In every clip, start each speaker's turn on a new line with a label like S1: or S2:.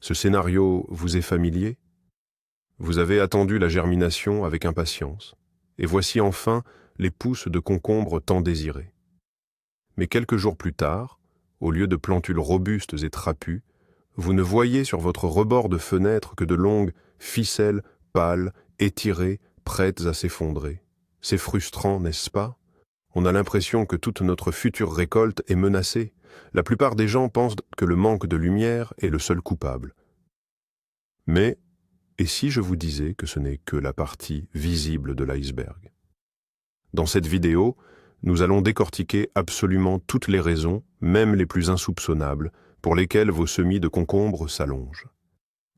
S1: Ce scénario vous est familier? Vous avez attendu la germination avec impatience, et voici enfin les pousses de concombre tant désirées. Mais quelques jours plus tard, au lieu de plantules robustes et trapues, vous ne voyez sur votre rebord de fenêtre que de longues ficelles pâles, étirées, prêtes à s'effondrer. C'est frustrant, n'est-ce pas? On a l'impression que toute notre future récolte est menacée. La plupart des gens pensent que le manque de lumière est le seul coupable. Mais, et si je vous disais que ce n'est que la partie visible de l'iceberg? Dans cette vidéo, nous allons décortiquer absolument toutes les raisons, même les plus insoupçonnables, pour lesquelles vos semis de concombres s'allongent.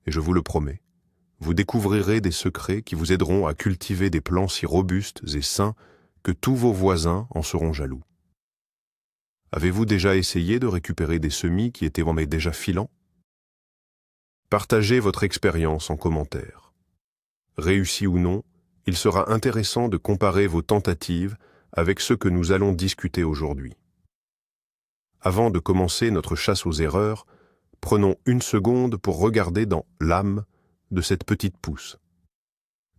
S1: Et je vous le promets, vous découvrirez des secrets qui vous aideront à cultiver des plants si robustes et sains que tous vos voisins en seront jaloux. Avez-vous déjà essayé de récupérer des semis qui étaient déjà filants? Partagez votre expérience en commentaire. Réussi ou non, il sera intéressant de comparer vos tentatives avec ce que nous allons discuter aujourd'hui. Avant de commencer notre chasse aux erreurs, prenons une seconde pour regarder dans l'âme de cette petite pousse.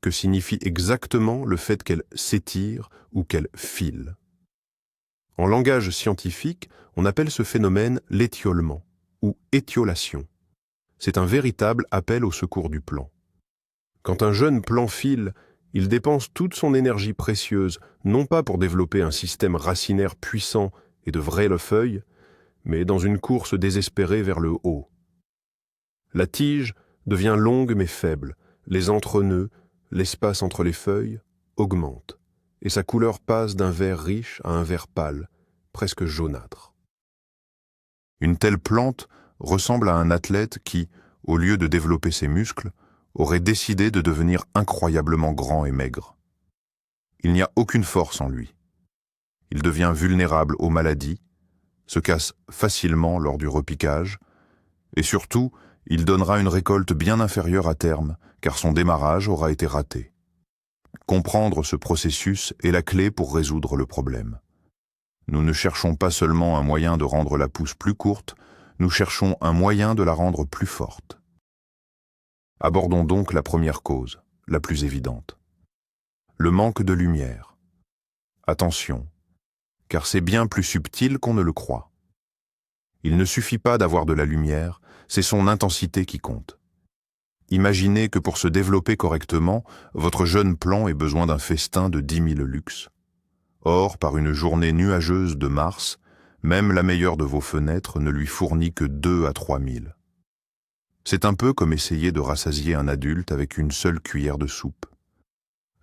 S1: Que signifie exactement le fait qu'elle s'étire ou qu'elle file? En langage scientifique, on appelle ce phénomène l'étiolement ou étiolation. C'est un véritable appel au secours du plant. Quand un jeune plant file, il dépense toute son énergie précieuse, non pas pour développer un système racinaire puissant et de vraies feuilles, mais dans une course désespérée vers le haut. La tige devient longue mais faible, les entrenœuds, l'espace entre les feuilles, augmentent, et sa couleur passe d'un vert riche à un vert pâle, presque jaunâtre. Une telle plante ressemble à un athlète qui, au lieu de développer ses muscles, aurait décidé de devenir incroyablement grand et maigre. Il n'y a aucune force en lui. Il devient vulnérable aux maladies, se casse facilement lors du repiquage, et surtout, il donnera une récolte bien inférieure à terme, car son démarrage aura été raté. Comprendre ce processus est la clé pour résoudre le problème. Nous ne cherchons pas seulement un moyen de rendre la pousse plus courte, nous cherchons un moyen de la rendre plus forte. Abordons donc la première cause, la plus évidente. Le manque de lumière. Attention, car c'est bien plus subtil qu'on ne le croit. Il ne suffit pas d'avoir de la lumière, c'est son intensité qui compte. Imaginez que pour se développer correctement, votre jeune plant ait besoin d'un festin de 10 000 lux. Or, par une journée nuageuse de mars, même la meilleure de vos fenêtres ne lui fournit que 2 à 3 000. C'est un peu comme essayer de rassasier un adulte avec une seule cuillère de soupe.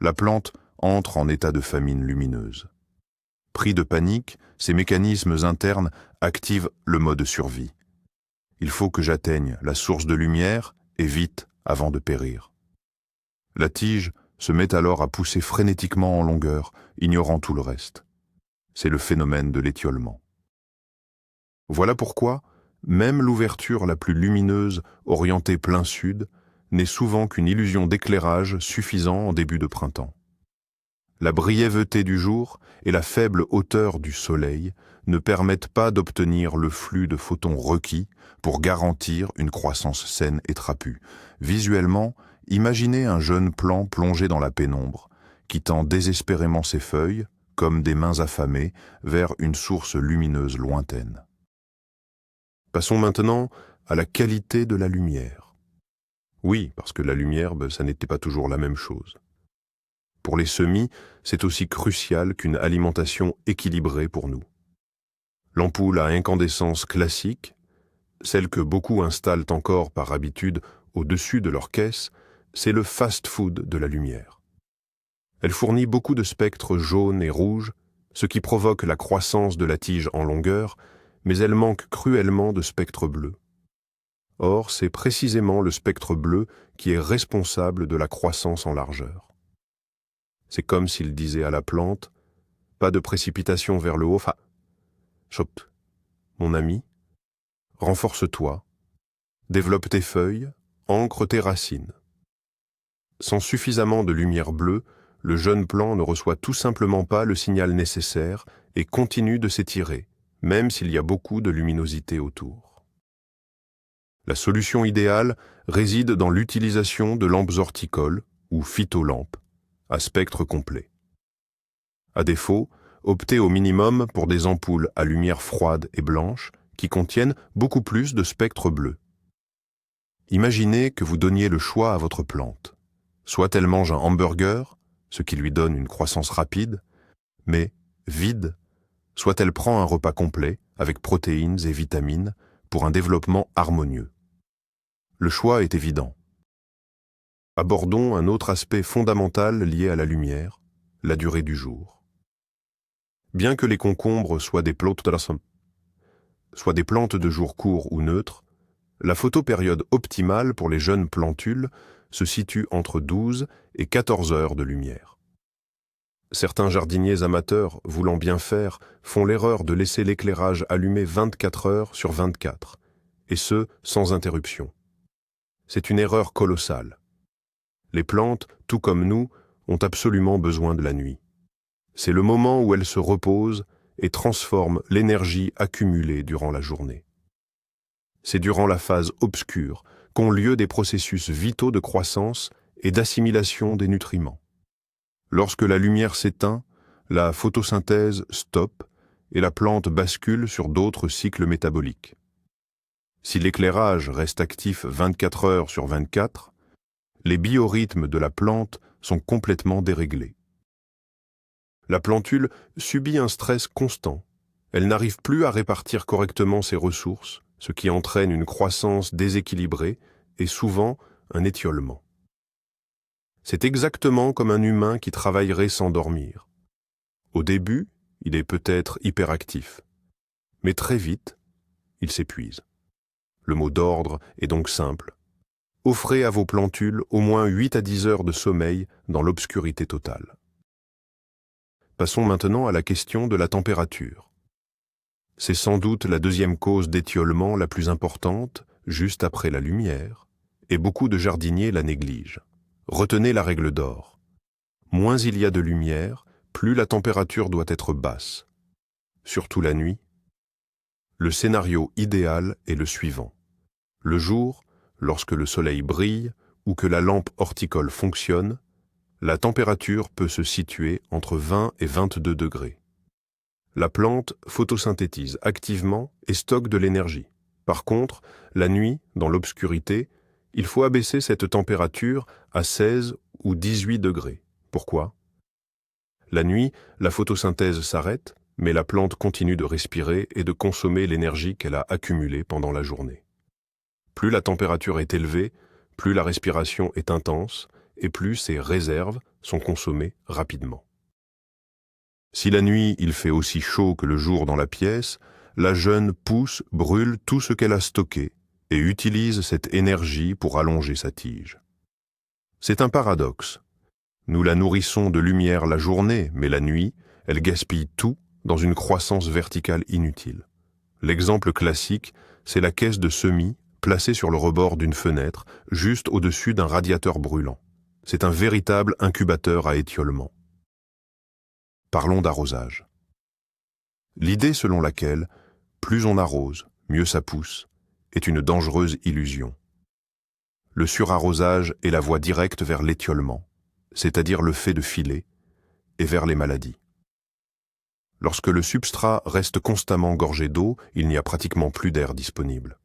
S1: La plante entre en état de famine lumineuse. Pris de panique, ces mécanismes internes activent le mode survie. Il faut que j'atteigne la source de lumière, et vite, avant de périr. La tige se met alors à pousser frénétiquement en longueur, ignorant tout le reste. C'est le phénomène de l'étiolement. Voilà pourquoi, même l'ouverture la plus lumineuse, orientée plein sud, n'est souvent qu'une illusion d'éclairage suffisant en début de printemps. La brièveté du jour et la faible hauteur du soleil ne permettent pas d'obtenir le flux de photons requis pour garantir une croissance saine et trapue. Visuellement, imaginez un jeune plant plongé dans la pénombre, qui tend désespérément ses feuilles, comme des mains affamées, vers une source lumineuse lointaine. Passons maintenant à la qualité de la lumière. Oui, parce que la lumière, ça n'était pas toujours la même chose. Pour les semis, c'est aussi crucial qu'une alimentation équilibrée pour nous. L'ampoule à incandescence classique, celle que beaucoup installent encore par habitude au-dessus de leur caisse, c'est le fast-food de la lumière. Elle fournit beaucoup de spectres jaunes et rouges, ce qui provoque la croissance de la tige en longueur, mais elle manque cruellement de spectre bleu. Or, c'est précisément le spectre bleu qui est responsable de la croissance en largeur. C'est comme s'il disait à la plante, pas de précipitation vers le haut, chop, mon ami, renforce-toi, développe tes feuilles, ancre tes racines. Sans suffisamment de lumière bleue, le jeune plant ne reçoit tout simplement pas le signal nécessaire et continue de s'étirer, même s'il y a beaucoup de luminosité autour. La solution idéale réside dans l'utilisation de lampes horticoles ou phytolampes à spectre complet. À défaut, optez au minimum pour des ampoules à lumière froide et blanche qui contiennent beaucoup plus de spectre bleu. Imaginez que vous donniez le choix à votre plante. Soit elle mange un hamburger, ce qui lui donne une croissance rapide, mais vide, soit elle prend un repas complet avec protéines et vitamines pour un développement harmonieux. Le choix est évident. Abordons un autre aspect fondamental lié à la lumière, la durée du jour. Bien que les concombres soient des plantes de jour court ou neutre, la photopériode optimale pour les jeunes plantules se situe entre 12 et 14 heures de lumière. Certains jardiniers amateurs, voulant bien faire, font l'erreur de laisser l'éclairage allumé 24 heures sur 24, et ce, sans interruption. C'est une erreur colossale. Les plantes, tout comme nous, ont absolument besoin de la nuit. C'est le moment où elles se reposent et transforment l'énergie accumulée durant la journée. C'est durant la phase obscure qu'ont lieu des processus vitaux de croissance et d'assimilation des nutriments. Lorsque la lumière s'éteint, la photosynthèse stoppe et la plante bascule sur d'autres cycles métaboliques. Si l'éclairage reste actif 24 heures sur 24, les biorhythmes de la plante sont complètement déréglés. La plantule subit un stress constant. Elle n'arrive plus à répartir correctement ses ressources, ce qui entraîne une croissance déséquilibrée et souvent un étiolement. C'est exactement comme un humain qui travaillerait sans dormir. Au début, il est peut-être hyperactif, mais très vite, il s'épuise. Le mot d'ordre est donc simple. Offrez à vos plantules au moins 8 à 10 heures de sommeil dans l'obscurité totale. Passons maintenant à la question de la température. C'est sans doute la deuxième cause d'étiolement la plus importante, juste après la lumière, et beaucoup de jardiniers la négligent. Retenez la règle d'or. Moins il y a de lumière, plus la température doit être basse. Surtout la nuit. Le scénario idéal est le suivant. Le jour, lorsque le soleil brille ou que la lampe horticole fonctionne, la température peut se situer entre 20 et 22 degrés. La plante photosynthétise activement et stocke de l'énergie. Par contre, la nuit, dans l'obscurité, il faut abaisser cette température à 16 ou 18 degrés. Pourquoi? La nuit, la photosynthèse s'arrête, mais la plante continue de respirer et de consommer l'énergie qu'elle a accumulée pendant la journée. Plus la température est élevée, plus la respiration est intense et plus ses réserves sont consommées rapidement. Si la nuit il fait aussi chaud que le jour dans la pièce, la jeune pousse brûle tout ce qu'elle a stocké et utilise cette énergie pour allonger sa tige. C'est un paradoxe. Nous la nourrissons de lumière la journée, mais la nuit, elle gaspille tout dans une croissance verticale inutile. L'exemple classique, c'est la caisse de semis placée sur le rebord d'une fenêtre, juste au-dessus d'un radiateur brûlant. C'est un véritable incubateur à étiolement. Parlons d'arrosage. L'idée selon laquelle, plus on arrose, mieux ça pousse, est une dangereuse illusion. Le surarrosage est la voie directe vers l'étiolement, c'est-à-dire le fait de filer, et vers les maladies. Lorsque le substrat reste constamment gorgé d'eau, il n'y a pratiquement plus d'air disponible.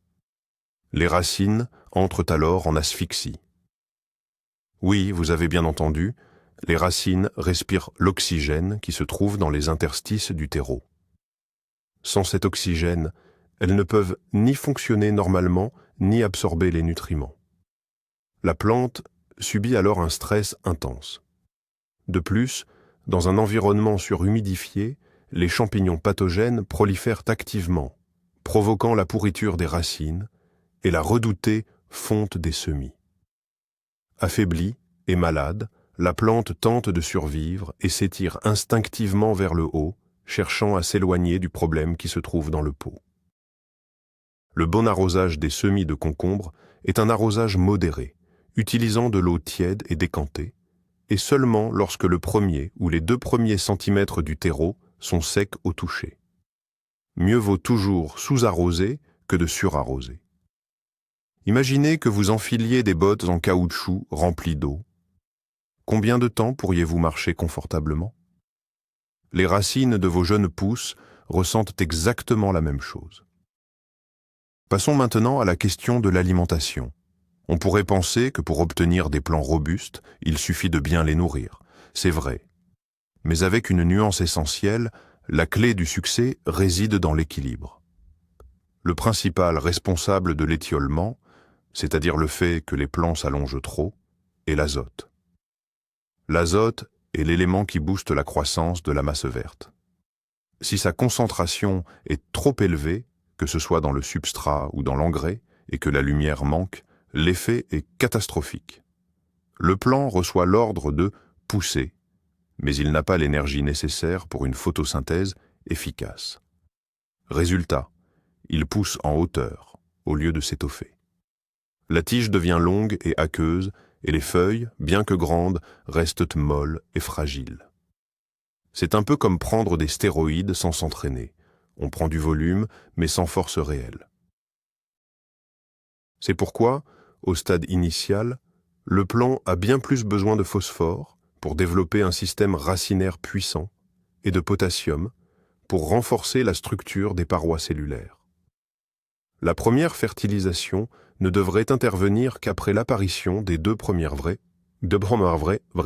S1: Les racines entrent alors en asphyxie. Oui, vous avez bien entendu, les racines respirent l'oxygène qui se trouve dans les interstices du terreau. Sans cet oxygène, elles ne peuvent ni fonctionner normalement, ni absorber les nutriments. La plante subit alors un stress intense. De plus, dans un environnement surhumidifié, les champignons pathogènes prolifèrent activement, provoquant la pourriture des racines et la redoutée fonte des semis. Affaiblie et malade, la plante tente de survivre et s'étire instinctivement vers le haut, cherchant à s'éloigner du problème qui se trouve dans le pot. Le bon arrosage des semis de concombre est un arrosage modéré, utilisant de l'eau tiède et décantée, et seulement lorsque le premier ou les 2 premiers centimètres du terreau sont secs au toucher. Mieux vaut toujours sous-arroser que de surarroser. Imaginez que vous enfiliez des bottes en caoutchouc remplies d'eau. Combien de temps pourriez-vous marcher confortablement? Les racines de vos jeunes pousses ressentent exactement la même chose. Passons maintenant à la question de l'alimentation. On pourrait penser que pour obtenir des plants robustes, il suffit de bien les nourrir. C'est vrai. Mais avec une nuance essentielle, la clé du succès réside dans l'équilibre. Le principal responsable de l'étiolement, c'est-à-dire le fait que les plants s'allongent trop, est l'azote. L'azote est l'élément qui booste la croissance de la masse verte. Si sa concentration est trop élevée, que ce soit dans le substrat ou dans l'engrais, et que la lumière manque, l'effet est catastrophique. Le plant reçoit l'ordre de pousser, mais il n'a pas l'énergie nécessaire pour une photosynthèse efficace. Résultat, il pousse en hauteur, au lieu de s'étoffer. La tige devient longue et aqueuse, et les feuilles, bien que grandes, restent molles et fragiles. C'est un peu comme prendre des stéroïdes sans s'entraîner. On prend du volume, mais sans force réelle. C'est pourquoi, au stade initial, le plant a bien plus besoin de phosphore pour développer un système racinaire puissant et de potassium pour renforcer la structure des parois cellulaires. La première fertilisation ne devrait intervenir qu'après l'apparition des deux premières vraies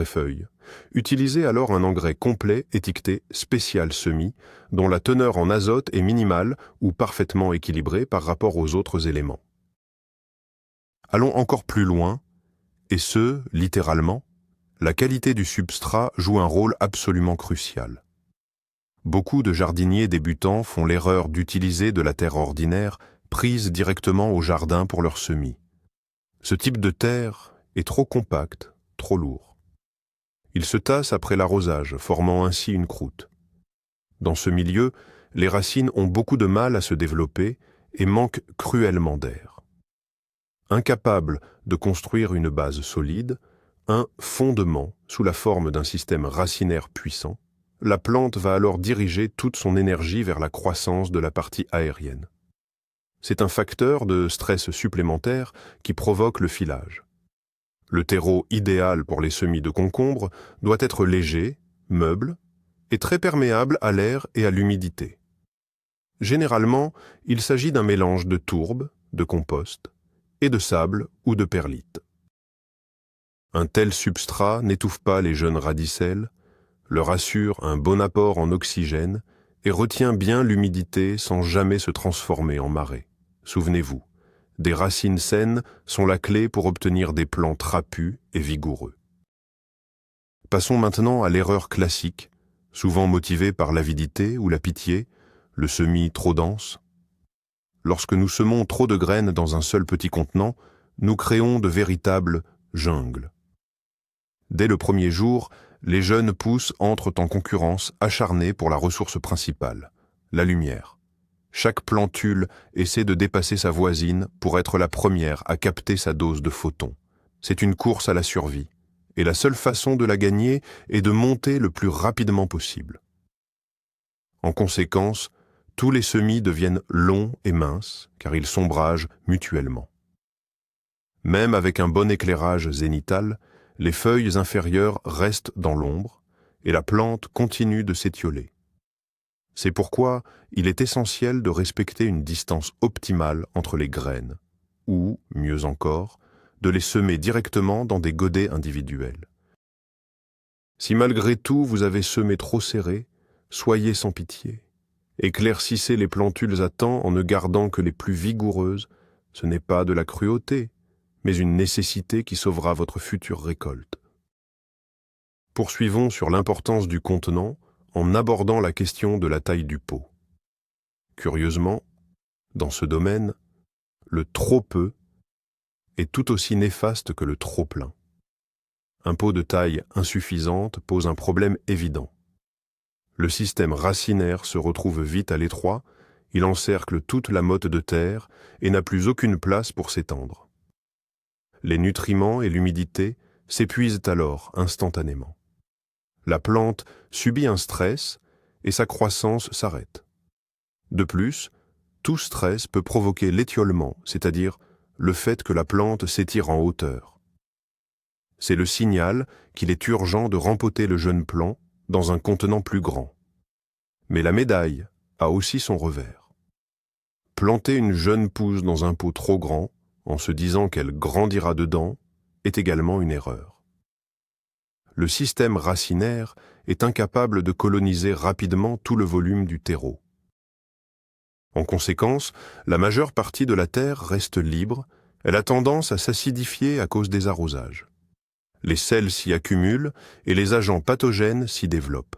S1: feuilles. Utilisez alors un engrais complet étiqueté spécial semis, dont la teneur en azote est minimale ou parfaitement équilibrée par rapport aux autres éléments. Allons encore plus loin, et ce, littéralement, la qualité du substrat joue un rôle absolument crucial. Beaucoup de jardiniers débutants font l'erreur d'utiliser de la terre ordinaire prise directement au jardin pour leurs semis. Ce type de terre est trop compact, trop lourd. Il se tasse après l'arrosage, formant ainsi une croûte. Dans ce milieu, les racines ont beaucoup de mal à se développer et manquent cruellement d'air. Incapable de construire une base solide, un fondement sous la forme d'un système racinaire puissant, la plante va alors diriger toute son énergie vers la croissance de la partie aérienne. C'est un facteur de stress supplémentaire qui provoque le filage. Le terreau idéal pour les semis de concombre doit être léger, meuble et très perméable à l'air et à l'humidité. Généralement, il s'agit d'un mélange de tourbe, de compost et de sable ou de perlite. Un tel substrat n'étouffe pas les jeunes radicelles, leur assure un bon apport en oxygène et retient bien l'humidité sans jamais se transformer en marée. Souvenez-vous, des racines saines sont la clé pour obtenir des plants trapus et vigoureux. Passons maintenant à l'erreur classique, souvent motivée par l'avidité ou la pitié, le semis trop dense. Lorsque nous semons trop de graines dans un seul petit contenant, nous créons de véritables jungles. Dès le premier jour, les jeunes pousses entrent en concurrence acharnée pour la ressource principale, la lumière. Chaque plantule essaie de dépasser sa voisine pour être la première à capter sa dose de photons. C'est une course à la survie, et la seule façon de la gagner est de monter le plus rapidement possible. En conséquence, tous les semis deviennent longs et minces, car ils s'ombragent mutuellement. Même avec un bon éclairage zénital, les feuilles inférieures restent dans l'ombre, et la plante continue de s'étioler. C'est pourquoi il est essentiel de respecter une distance optimale entre les graines, ou, mieux encore, de les semer directement dans des godets individuels. Si malgré tout vous avez semé trop serré, soyez sans pitié. Éclaircissez les plantules à temps en ne gardant que les plus vigoureuses. Ce n'est pas de la cruauté, mais une nécessité qui sauvera votre future récolte. Poursuivons sur l'importance du contenant en abordant la question de la taille du pot. Curieusement, dans ce domaine, le trop peu est tout aussi néfaste que le trop plein. Un pot de taille insuffisante pose un problème évident. Le système racinaire se retrouve vite à l'étroit, il encercle toute la motte de terre et n'a plus aucune place pour s'étendre. Les nutriments et l'humidité s'épuisent alors instantanément. La plante subit un stress et sa croissance s'arrête. De plus, tout stress peut provoquer l'étiolement, c'est-à-dire le fait que la plante s'étire en hauteur. C'est le signal qu'il est urgent de rempoter le jeune plant dans un contenant plus grand. Mais la médaille a aussi son revers. Planter une jeune pousse dans un pot trop grand, en se disant qu'elle grandira dedans, est également une erreur. Le système racinaire est incapable de coloniser rapidement tout le volume du terreau. En conséquence, la majeure partie de la terre reste libre, elle a tendance à s'acidifier à cause des arrosages. Les sels s'y accumulent et les agents pathogènes s'y développent.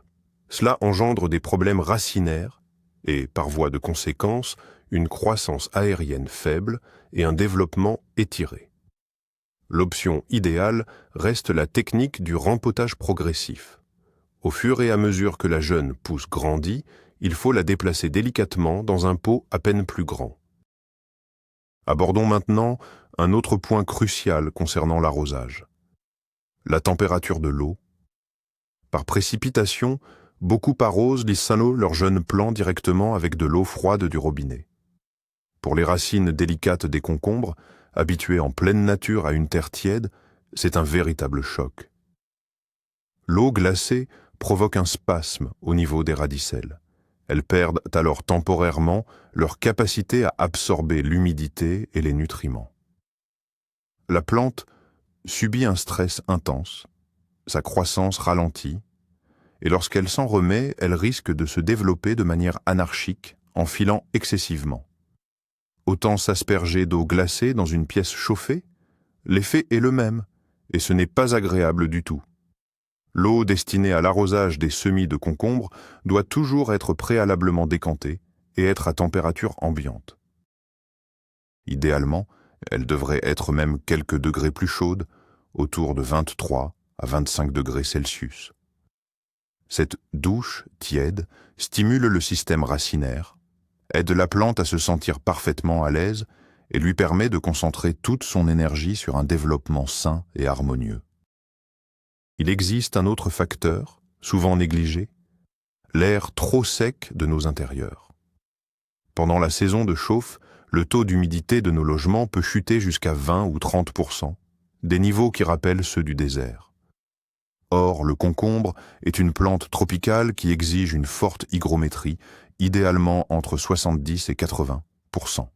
S1: Cela engendre des problèmes racinaires et, par voie de conséquence, une croissance aérienne faible et un développement étiré. L'option idéale reste la technique du rempotage progressif. Au fur et à mesure que la jeune pousse grandit, il faut la déplacer délicatement dans un pot à peine plus grand. Abordons maintenant un autre point crucial concernant l'arrosage. La température de l'eau. Par précipitation, beaucoup arrosent les salauds leurs jeunes plants directement avec de l'eau froide du robinet. Pour les racines délicates des concombres, habituées en pleine nature à une terre tiède, c'est un véritable choc. L'eau glacée provoque un spasme au niveau des radicelles. Elles perdent alors temporairement leur capacité à absorber l'humidité et les nutriments. La plante subit un stress intense, sa croissance ralentit, et lorsqu'elle s'en remet, elle risque de se développer de manière anarchique en filant excessivement. Autant s'asperger d'eau glacée dans une pièce chauffée, l'effet est le même, et ce n'est pas agréable du tout. L'eau destinée à l'arrosage des semis de concombres doit toujours être préalablement décantée et être à température ambiante. Idéalement, elle devrait être même quelques degrés plus chaude, autour de 23 à 25 degrés Celsius. Cette douche tiède stimule le système racinaire, aide la plante à se sentir parfaitement à l'aise et lui permet de concentrer toute son énergie sur un développement sain et harmonieux. Il existe un autre facteur, souvent négligé, l'air trop sec de nos intérieurs. Pendant la saison de chauffe, le taux d'humidité de nos logements peut chuter jusqu'à 20 ou 30%, des niveaux qui rappellent ceux du désert. Or, le concombre est une plante tropicale qui exige une forte hygrométrie, idéalement entre 70 et 80%.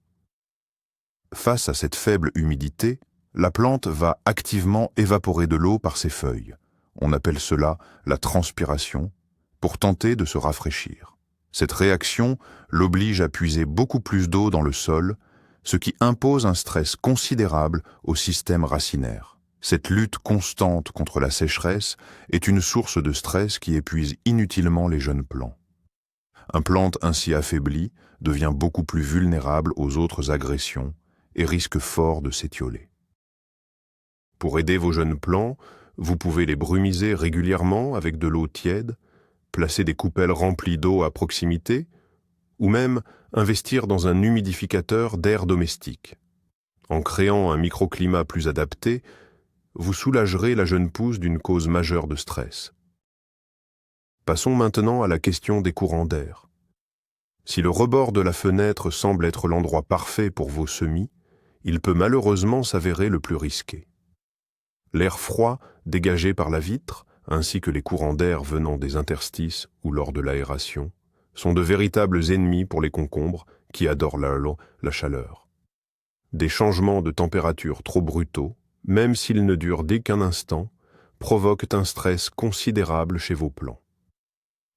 S1: Face à cette faible humidité, la plante va activement évaporer de l'eau par ses feuilles. On appelle cela la transpiration, pour tenter de se rafraîchir. Cette réaction l'oblige à puiser beaucoup plus d'eau dans le sol, ce qui impose un stress considérable au système racinaire. Cette lutte constante contre la sécheresse est une source de stress qui épuise inutilement les jeunes plants. Un plant ainsi affaibli devient beaucoup plus vulnérable aux autres agressions et risque fort de s'étioler. Pour aider vos jeunes plants, vous pouvez les brumiser régulièrement avec de l'eau tiède, placer des coupelles remplies d'eau à proximité, ou même investir dans un humidificateur d'air domestique. En créant un microclimat plus adapté, vous soulagerez la jeune pousse d'une cause majeure de stress. Passons maintenant à la question des courants d'air. Si le rebord de la fenêtre semble être l'endroit parfait pour vos semis, il peut malheureusement s'avérer le plus risqué. L'air froid dégagé par la vitre, ainsi que les courants d'air venant des interstices ou lors de l'aération, sont de véritables ennemis pour les concombres qui adorent la chaleur. Des changements de température trop brutaux, même s'ils ne durent qu'un instant, provoquent un stress considérable chez vos plants.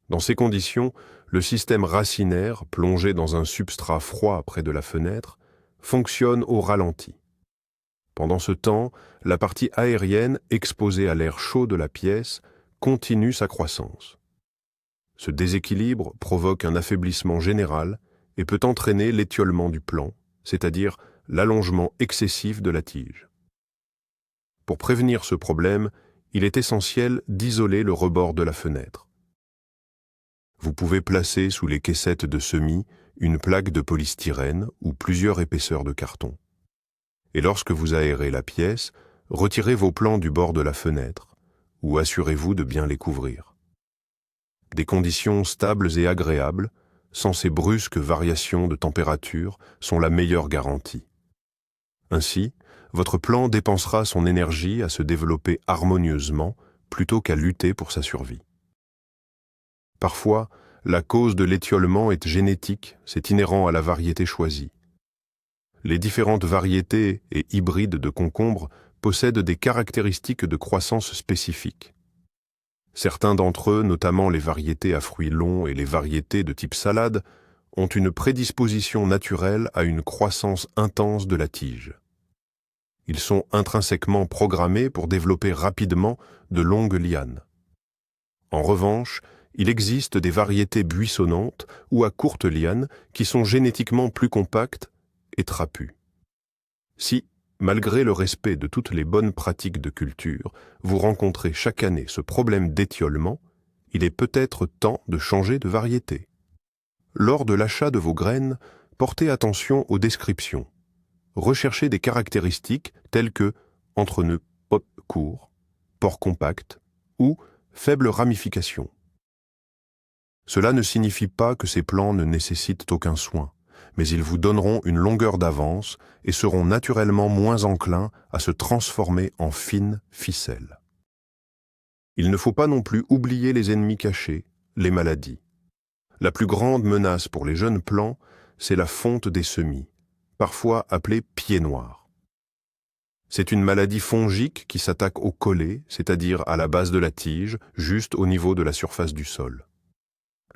S1: Dans ces conditions, le système racinaire, plongé dans un substrat froid près de la fenêtre, fonctionne au ralenti. Pendant ce temps, la partie aérienne exposée à l'air chaud de la pièce continue sa croissance. Ce déséquilibre provoque un affaiblissement général et peut entraîner l'étiolement du plant, c'est-à-dire l'allongement excessif de la tige. Pour prévenir ce problème, il est essentiel d'isoler le rebord de la fenêtre. Vous pouvez placer sous les caissettes de semis une plaque de polystyrène ou plusieurs épaisseurs de carton. Et lorsque vous aérez la pièce, retirez vos plants du bord de la fenêtre ou assurez-vous de bien les couvrir. Des conditions stables et agréables, sans ces brusques variations de température, sont la meilleure garantie. Ainsi, votre plant dépensera son énergie à se développer harmonieusement plutôt qu'à lutter pour sa survie. Parfois, la cause de l'étiolement est génétique, c'est inhérent à la variété choisie. Les différentes variétés et hybrides de concombres possèdent des caractéristiques de croissance spécifiques. Certains d'entre eux, notamment les variétés à fruits longs et les variétés de type salade, ont une prédisposition naturelle à une croissance intense de la tige. Ils sont intrinsèquement programmés pour développer rapidement de longues lianes. En revanche, il existe des variétés buissonnantes ou à courtes lianes qui sont génétiquement plus compactes et trapues. Si, malgré le respect de toutes les bonnes pratiques de culture, vous rencontrez chaque année ce problème d'étiolement, il est peut-être temps de changer de variété. Lors de l'achat de vos graines, portez attention aux descriptions. Recherchez des caractéristiques telles que entre-nœuds courts, pores compacts ou faible ramification. Cela ne signifie pas que ces plants ne nécessitent aucun soin, mais ils vous donneront une longueur d'avance et seront naturellement moins enclins à se transformer en fines ficelles. Il ne faut pas non plus oublier les ennemis cachés, les maladies. La plus grande menace pour les jeunes plants, c'est la fonte des semis, parfois appelée pied noir. C'est une maladie fongique qui s'attaque au collet, c'est-à-dire à la base de la tige, juste au niveau de la surface du sol.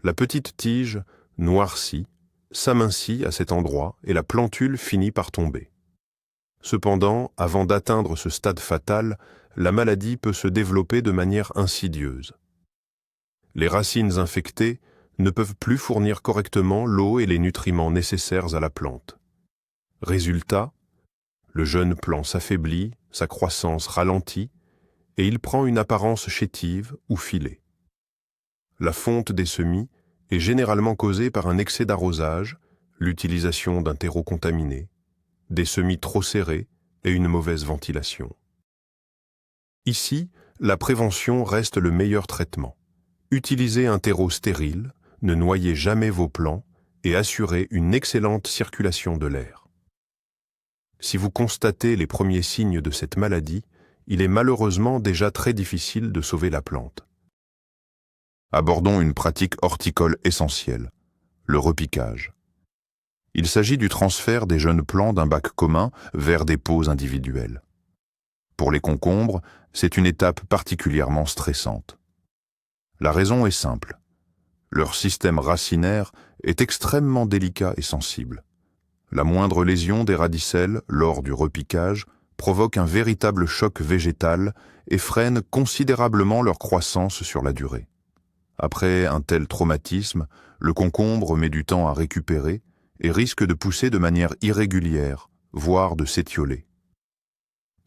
S1: La petite tige, noircie, s'amincit à cet endroit et la plantule finit par tomber. Cependant, avant d'atteindre ce stade fatal, la maladie peut se développer de manière insidieuse. Les racines infectées ne peuvent plus fournir correctement l'eau et les nutriments nécessaires à la plante. Résultat, le jeune plant s'affaiblit, sa croissance ralentit et il prend une apparence chétive ou filée. La fonte des semis est généralement causée par un excès d'arrosage, l'utilisation d'un terreau contaminé, des semis trop serrés et une mauvaise ventilation. Ici, la prévention reste le meilleur traitement. Utilisez un terreau stérile, ne noyez jamais vos plants et assurez une excellente circulation de l'air. Si vous constatez les premiers signes de cette maladie, il est malheureusement déjà très difficile de sauver la plante. Abordons une pratique horticole essentielle, le repiquage. Il s'agit du transfert des jeunes plants d'un bac commun vers des pots individuels. Pour les concombres, c'est une étape particulièrement stressante. La raison est simple. Leur système racinaire est extrêmement délicat et sensible. La moindre lésion des radicelles lors du repiquage provoque un véritable choc végétal et freine considérablement leur croissance sur la durée. Après un tel traumatisme, le concombre met du temps à récupérer et risque de pousser de manière irrégulière, voire de s'étioler.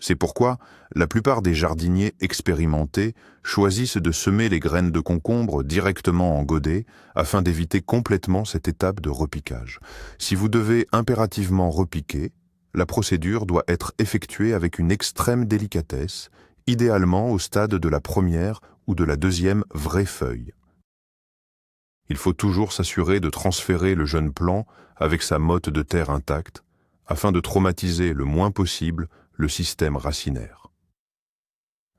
S1: C'est pourquoi la plupart des jardiniers expérimentés choisissent de semer les graines de concombre directement en godet afin d'éviter complètement cette étape de repiquage. Si vous devez impérativement repiquer, la procédure doit être effectuée avec une extrême délicatesse, idéalement au stade de la première ou de la deuxième vraie feuille. Il faut toujours s'assurer de transférer le jeune plant avec sa motte de terre intacte afin de traumatiser le moins possible le système racinaire.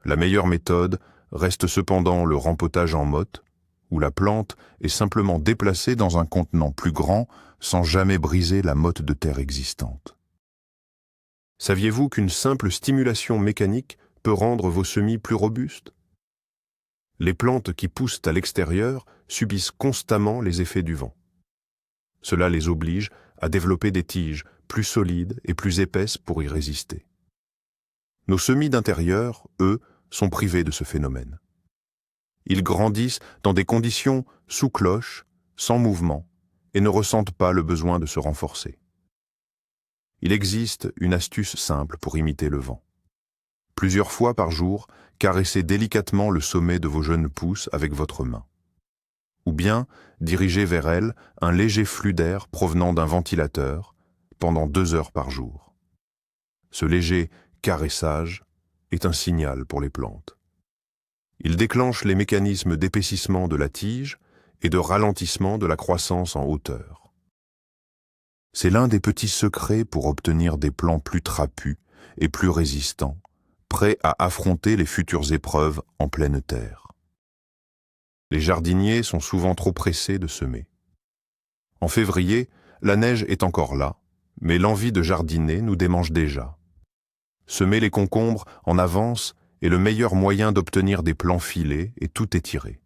S1: La meilleure méthode reste cependant le rempotage en motte, où la plante est simplement déplacée dans un contenant plus grand sans jamais briser la motte de terre existante. Saviez-vous qu'une simple stimulation mécanique peut rendre vos semis plus robustes? Les plantes qui poussent à l'extérieur subissent constamment les effets du vent. Cela les oblige à développer des tiges plus solides et plus épaisses pour y résister. Nos semis d'intérieur, eux, sont privés de ce phénomène. Ils grandissent dans des conditions sous cloche, sans mouvement, et ne ressentent pas le besoin de se renforcer. Il existe une astuce simple pour imiter le vent. Plusieurs fois par jour, caressez délicatement le sommet de vos jeunes pousses avec votre main. Ou bien, dirigez vers elles un léger flux d'air provenant d'un ventilateur pendant 2 heures par jour. Ce léger caressage est un signal pour les plantes. Il déclenche les mécanismes d'épaississement de la tige et de ralentissement de la croissance en hauteur.
S2: C'est l'un des petits secrets pour obtenir des plants plus trapus et plus résistants, prêts à affronter les futures épreuves en pleine terre. Les jardiniers sont souvent trop pressés de semer. En février, la neige est encore là, mais l'envie de jardiner nous démange déjà. Semer les concombres en avance est le meilleur moyen d'obtenir des plants filés et tout étirés.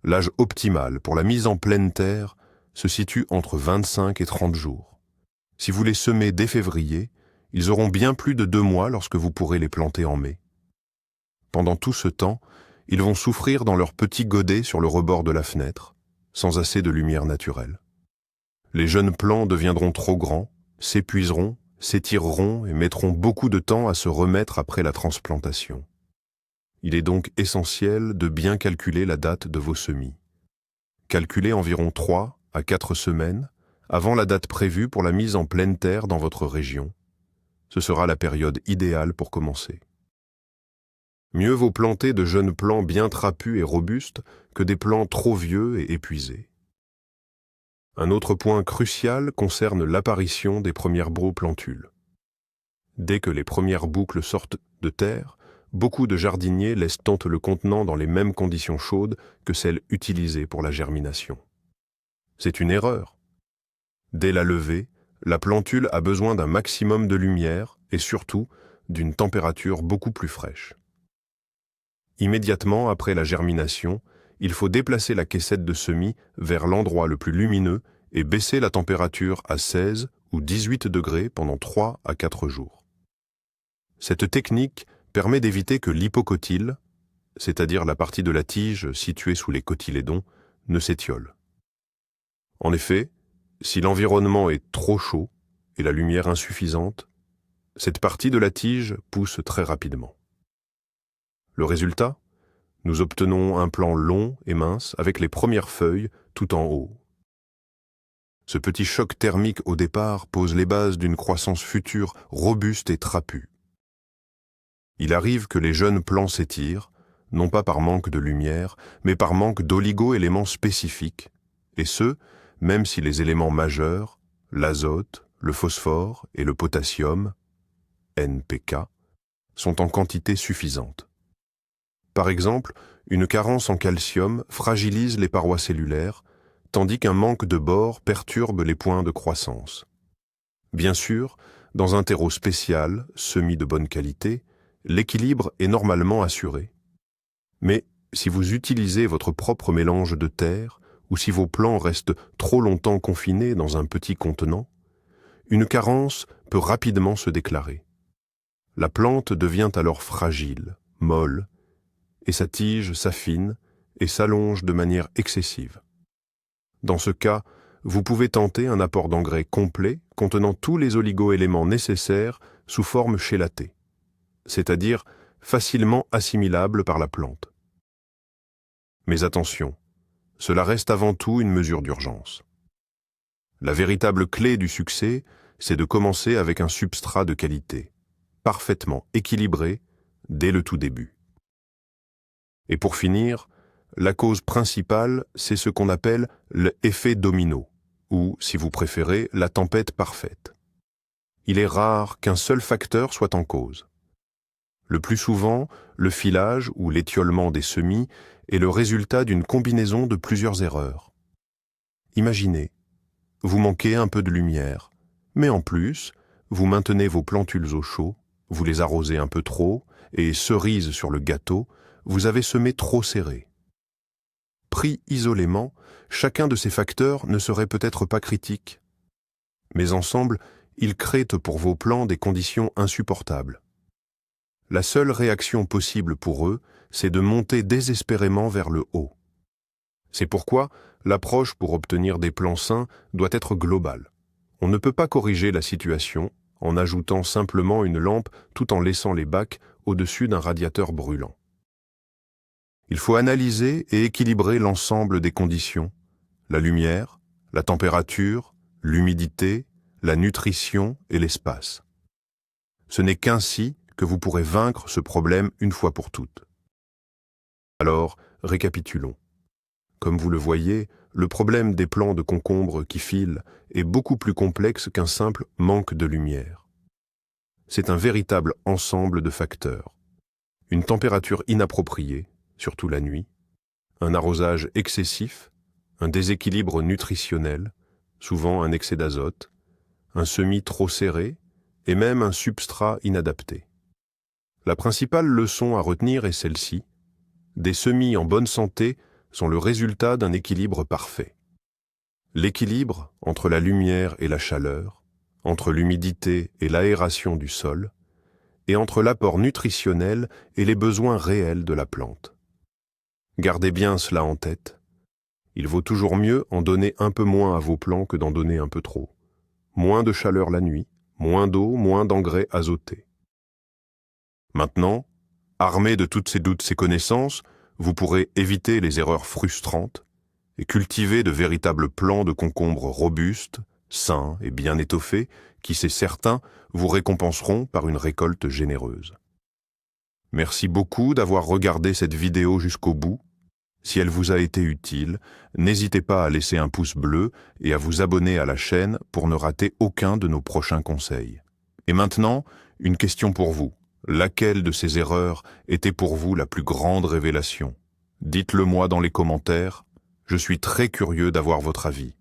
S2: L'âge optimal pour la mise en pleine terre se situe entre 25 et 30 jours. Si vous les semez dès février, ils auront bien plus de 2 mois lorsque vous pourrez les planter en mai. Pendant tout ce temps, ils vont souffrir dans leur petit godet sur le rebord de la fenêtre, sans assez de lumière naturelle. Les jeunes plants deviendront trop grands, s'épuiseront, s'étireront et mettront beaucoup de temps à se remettre après la transplantation. Il est donc essentiel de bien calculer la date de vos semis. Calculez environ 3 à 4 semaines avant la date prévue pour la mise en pleine terre dans votre région. Ce sera la période idéale pour commencer. Mieux vaut planter de jeunes plants bien trapus et robustes que des plants trop vieux et épuisés. Un autre point crucial concerne l'apparition des premières plantules. Dès que les premières boucles sortent de terre, beaucoup de jardiniers laissent tondre le contenant dans les mêmes conditions chaudes que celles utilisées pour la germination. C'est une erreur. Dès la levée, la plantule a besoin d'un maximum de lumière et surtout d'une température beaucoup plus fraîche. Immédiatement après la germination, il faut déplacer la caissette de semis vers l'endroit le plus lumineux et baisser la température à 16 ou 18 degrés pendant 3 à 4 jours. Cette technique permet d'éviter que l'hypocotyle, c'est-à-dire la partie de la tige située sous les cotylédons, ne s'étiole. En effet, si l'environnement est trop chaud et la lumière insuffisante, cette partie de la tige pousse très rapidement. Le résultat ? Nous obtenons un plant long et mince avec les premières feuilles tout en haut. Ce petit choc thermique au départ pose les bases d'une croissance future robuste et trapue. Il arrive que les jeunes plants s'étirent, non pas par manque de lumière, mais par manque d'oligo-éléments spécifiques, et ce, même si les éléments majeurs, l'azote, le phosphore et le potassium, NPK, sont en quantité suffisante. Par exemple, une carence en calcium fragilise les parois cellulaires, tandis qu'un manque de bore perturbe les points de croissance. Bien sûr, dans un terreau spécial, semis de bonne qualité, l'équilibre est normalement assuré. Mais si vous utilisez votre propre mélange de terre, ou si vos plants restent trop longtemps confinés dans un petit contenant, une carence peut rapidement se déclarer. La plante devient alors fragile, molle, et sa tige s'affine et s'allonge de manière excessive. Dans ce cas, vous pouvez tenter un apport d'engrais complet contenant tous les oligo-éléments nécessaires sous forme chélatée, c'est-à-dire facilement assimilable par la plante. Mais attention, cela reste avant tout une mesure d'urgence. La véritable clé du succès, c'est de commencer avec un substrat de qualité, parfaitement équilibré dès le tout début. Et pour finir, la cause principale, c'est ce qu'on appelle l'effet domino, ou, si vous préférez, la tempête parfaite. Il est rare qu'un seul facteur soit en cause. Le plus souvent, le filage ou l'étiolement des semis est le résultat d'une combinaison de plusieurs erreurs. Imaginez, vous manquez un peu de lumière, mais en plus, vous maintenez vos plantules au chaud, vous les arrosez un peu trop, et cerise sur le gâteau, vous avez semé trop serré. Pris isolément, chacun de ces facteurs ne serait peut-être pas critique. Mais ensemble, ils créent pour vos plants des conditions insupportables. La seule réaction possible pour eux, c'est de monter désespérément vers le haut. C'est pourquoi l'approche pour obtenir des plants sains doit être globale. On ne peut pas corriger la situation en ajoutant simplement une lampe tout en laissant les bacs au-dessus d'un radiateur brûlant. Il faut analyser et équilibrer l'ensemble des conditions, la lumière, la température, l'humidité, la nutrition et l'espace. Ce n'est qu'ainsi que vous pourrez vaincre ce problème une fois pour toutes. Alors, récapitulons. Comme vous le voyez,
S1: Le problème des plants de concombre qui filent est beaucoup plus complexe qu'un simple manque de lumière. C'est un véritable ensemble de facteurs. Une température inappropriée, surtout la nuit, un arrosage excessif, un déséquilibre nutritionnel, souvent un excès d'azote, un semis trop serré et même un substrat inadapté. La principale leçon à retenir est celle-ci. Des semis en bonne santé sont le résultat d'un équilibre parfait. L'équilibre entre la lumière et la chaleur, entre l'humidité et l'aération du sol, et entre l'apport nutritionnel et les besoins réels de la plante. Gardez bien cela en tête. Il vaut toujours mieux en donner un peu moins à vos plants que d'en donner un peu trop. Moins de chaleur la nuit, moins d'eau, moins d'engrais azotés. Maintenant, armé de toutes ces connaissances, vous pourrez éviter les erreurs frustrantes et cultiver de véritables plants de concombre robustes, sains et bien étoffés qui, c'est certain, vous récompenseront par une récolte généreuse. Merci beaucoup d'avoir regardé cette vidéo jusqu'au bout. Si elle vous a été utile, n'hésitez pas à laisser un pouce bleu et à vous abonner à la chaîne pour ne rater aucun de nos prochains conseils. Et maintenant, une question pour vous. Laquelle de ces erreurs était pour vous la plus grande révélation? Dites-le moi dans les commentaires, je suis très curieux d'avoir votre avis.